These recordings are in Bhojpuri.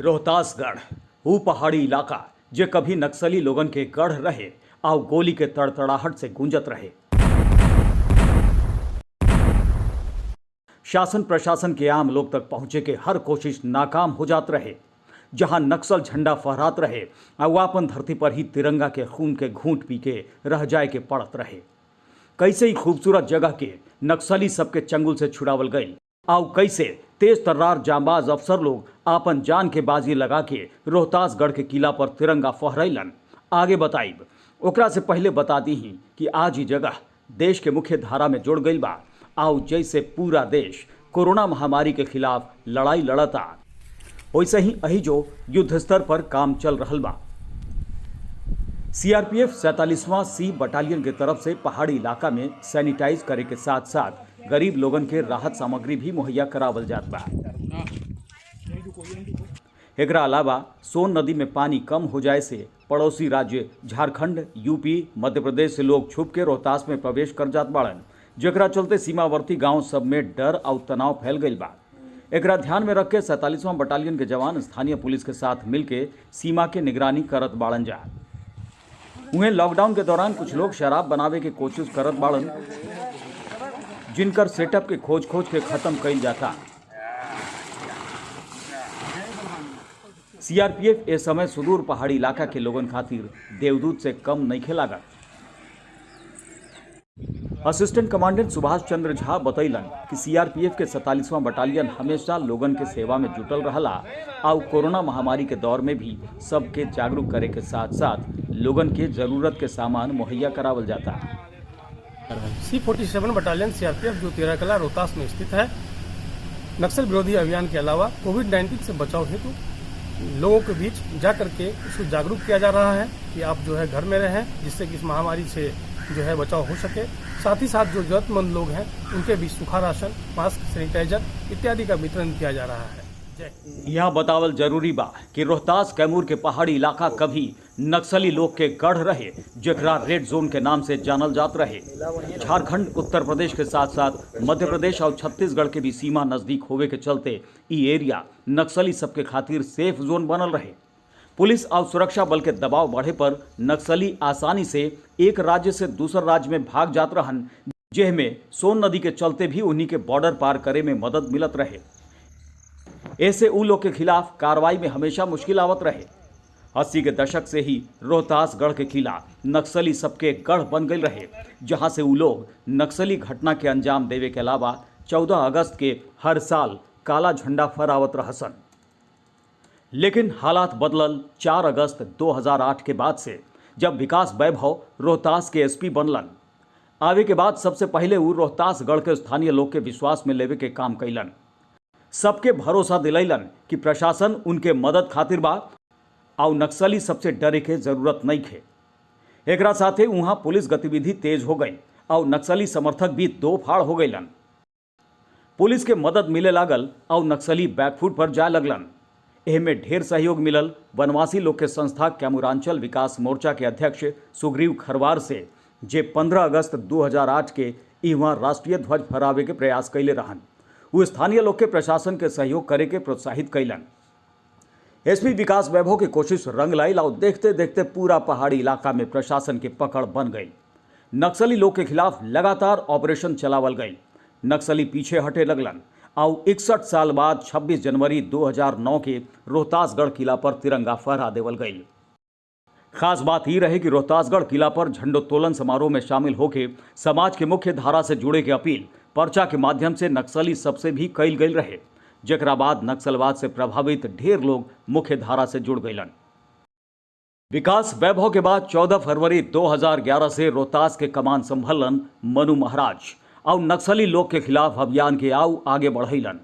रोहतासगढ़ ऊ पहाड़ी इलाका जे कभी नक्सली लोगन के गढ़ रहे आउ गोली के तड़तड़ाहट से गूंजत रहे। शासन प्रशासन के आम लोग तक पहुंचे के हर कोशिश नाकाम हो जात रहे। जहां नक्सल झंडा फहरात रहे और अपन धरती पर ही तिरंगा के खून के घूंट पी के रह जाए के पड़त रहे। कैसे ही खूबसूरत जगह के नक्सली सबके चंगुल से छुड़ावल गई आउ कैसे तेज तर्रार जांबाज अफसर लोग आपन जान के बाजी लगा के रोहतासगढ़ के किला पर तिरंगा फहरैलन। आगे बताइब ओकरा से पहले बता दी ही कि आज ही जगह देश के मुख्य धारा में जुड़ गई बा आउ जैसे पूरा देश कोरोना महामारी के खिलाफ लड़ाई लड़ता वैसे ही अहिजो युद्ध स्तर पर काम चल रहल बा। सीआरपीएफ 47वां सी बटालियन के तरफ से पहाड़ी इलाका में सैनिटाइज करे के साथ साथ गरीब लोगन के राहत सामग्री भी मुहैया करावल जात बा। एकरा अलावा सोन नदी में पानी कम हो जाए से पड़ोसी राज्य झारखंड, यूपी, मध्य प्रदेश से लोग छुप के रोहतास में प्रवेश कर जात बाड़न, जेकरा चलते सीमावर्ती गांव सब में डर और तनाव फैल गई बा। एकरा ध्यान में रख के 47वां बटालियन के जवान स्थानीय पुलिस के साथ मिलके सीमा के निगरानी करत बाड़न जा। उन्हें लॉकडाउन के दौरान कुछ लोग शराब बनावे के कोशिश करत बाड़न, जिनकर सेटअप के खोज के खत्म कइल जाता। सीआरपीएफ इस समय सुदूर पहाड़ी इलाका के लोगन खातिर देवदूत से कम नहीं लागत। असिस्टेंट कमांडेंट सुभाष चंद्र झा बतैलन कि सीआरपीएफ के 47वां बटालियन हमेशा लोगन के सेवा में जुटल रहला और कोरोना महामारी के दौर में भी सबके जागरूक करे के साथ साथ लोगन के जरूरत के सामान मुहैया करावल जाता। C47 बटालियन सीआरपीएफ जो तेराकला रोहतास में स्थित है, नक्सल विरोधी अभियान के अलावा कोविड-19 से बचाव हेतु लोगों के बीच जाकर के उसको जागरूक किया जा रहा है कि आप जो है घर में रहें, जिससे कि इस महामारी से जो है बचाव हो सके। साथ ही साथ जो जरूरतमंद लोग हैं उनके बीच सूखा राशन, मास्क, सैनिटाइजर इत्यादि का वितरण किया जा रहा है। यह बतावल जरूरी बा कि रोहतास कैमूर के पहाड़ी इलाका कभी नक्सली लोग के गढ़ रहे, जेकरा रेड जोन के नाम से जानल जात रहे। झारखंड, उत्तर प्रदेश के साथ साथ मध्य प्रदेश और छत्तीसगढ़ के भी सीमा नजदीक होवे के चलते ई एरिया नक्सली सबके खातिर सेफ जोन बनल रहे। पुलिस और सुरक्षा बल के दबाव बढ़े पर नक्सली आसानी से एक राज्य से दूसर राज्य में भाग जात रहन, जेह में सोन नदी के चलते भी उन्हीं के बॉर्डर पार करे में मदद मिलत रहे। ऐसे उ लोग के खिलाफ कार्रवाई में हमेशा मुश्किल आवत रहे। 80 के दशक से ही रोहतासगढ़ के किला नक्सली सबके गढ़ बन गए रहे, जहां से उ लोग नक्सली घटना के अंजाम देवे के अलावा 14 अगस्त के हर साल काला झंडा फहरावत रहसन। लेकिन हालात बदलल 4 अगस्त 2008 के बाद से, जब विकास वैभव रोहतास के एसपी बनलन। आवे के बाद सबसे पहले वो रोहतासगढ़ के स्थानीय लोग के विश्वास में लेवे के काम कैलन। सबके भरोसा दिलैलन कि प्रशासन उनके मदद खातिर बा और नक्सली सबसे डरे के जरूरत नहीं थे। एकरा साथे वहां पुलिस गतिविधि तेज हो गई और नक्सली समर्थक भी दो फाड़ हो गईलन। पुलिस के मदद मिले लागल और नक्सली बैकफुट पर जाए लगलन। एह में ढेर सहयोग मिलल वनवासी लोग के संस्था कैमूरांचल विकास मोर्चा के अध्यक्ष सुग्रीव खरवार से, जे 15 अगस्त 2008 के इहाँ राष्ट्रीय ध्वज फहरावे के प्रयास कैले रहन। वो स्थानीय लोग के प्रशासन के सहयोग करे के प्रोत्साहित कैलन। एसपी विकास वैभव की कोशिश रंग लाइल और देखते देखते पूरा पहाड़ी इलाका में प्रशासन की पकड़ बन गई। नक्सली लोग के खिलाफ लगातार ऑपरेशन चलावल गई। नक्सली पीछे हटे लगलन और 61 साल बाद 26 जनवरी 2009 के रोहतासगढ़ किला पर तिरंगा फहरा देवल गई। खास बात ही रहे कि रोहतासगढ़ किला पर झंडोत्तोलन समारोह में शामिल होकर समाज के मुख्य धारा से जुड़े के अपील पर्चा के माध्यम से नक्सली सबसे भी कैल गई रहे, जेकरा बाद नक्सलवाद से प्रभावित ढेर लोग मुख्य धारा से जुड़ गईलन। विकास वैभव के बाद 14 फरवरी 2011 से रोहतास के कमान संभलन मनु महाराज और नक्सली लोग के खिलाफ अभियान के आगे बढ़ैलन।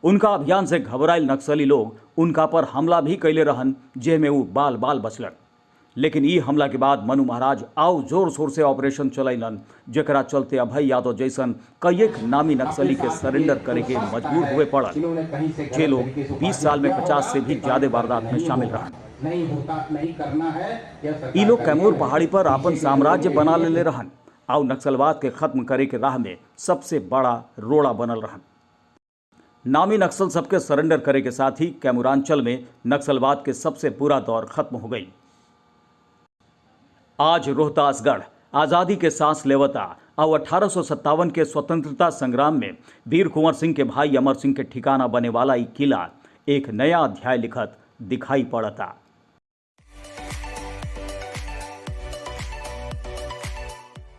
उनका अभियान से घबराइल नक्सली लोग उनका पर हमला भी कैले रहन, जेह में वो बाल बचलन। लेकिन ई हमला के बाद मनु महाराज आओ जोर शोर से ऑपरेशन चलैलन, जेकरा चलते अभय यादव जैसन कई एक नामी नक्सली के सरेंडर करे के मजबूर हुए पड़ल। जे लोग 20 साल में 50 से भी ज्यादा वारदात में शामिल रहन। ई लोग कैमूर पहाड़ी पर अपन साम्राज्य बना ले रहन और नक्सलवाद के खत्म करे के राह में सबसे बड़ा रोड़ा बनल रहन। नामी नक्सल सबके सरेंडर करे के साथ ही कैमूरांचल में नक्सलवाद के सबसे बुरा दौर खत्म हो गई। आज रोहतासगढ़ आज़ादी के सांस लेवता और 1857 के स्वतंत्रता संग्राम में वीर कुंवर सिंह के भाई अमर सिंह के ठिकाना बने वाला ये किला एक नया अध्याय लिखत दिखाई पड़ता।